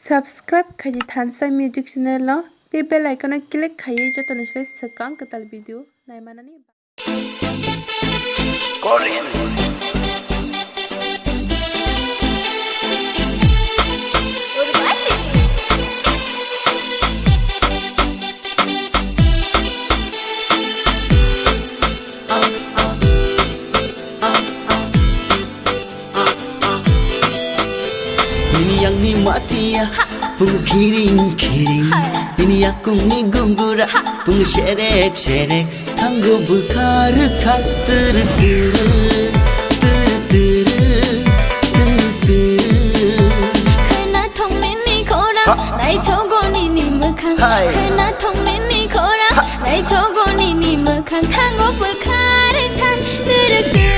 Subscribe khaji Thansai Music Channel lo be bell icon click khayi joto nisle sekang ketal video nai manani Korean Ini yang nikmati ya, bunga kiring-kiring. Ini aku ni gembira, bunga serek-serek. Tanggo berkarekat ter-ter, ter-ter, ter-ter. Kena thong mimi korang, nai thogo nini mekang. Kena thong mimi korang, nai thogo nini mekang. Tanggo berkarekat ter-ter.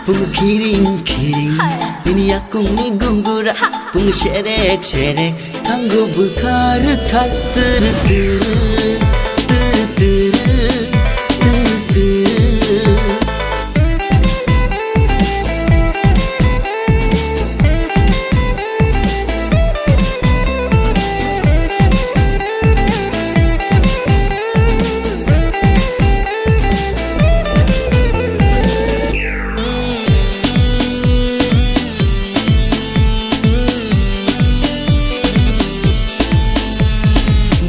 Bunga kiring-kiring. Ini aku ni gembira, bunga serek-serek. Tanggo berkarekat ter-ter, ter-ter, ter-ter.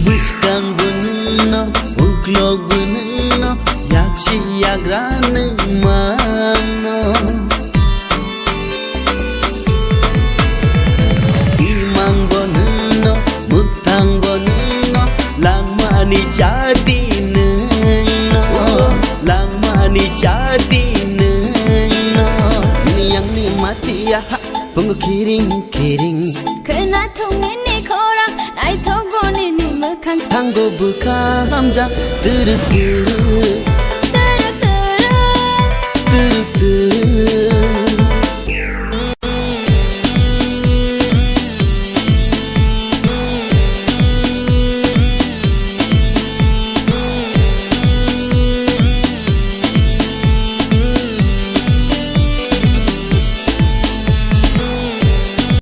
Wiskang bunno, uklog bunno, yaksi yagrane mano. Imang bunno, mutang bunno, langmani jati neno, langmani jati neno. Ini yang nikmati ya, bunga kiring-kiring. Kena thong mimi korang, nai thogo nini mekang. Tanggo buka hamzah ter-ter.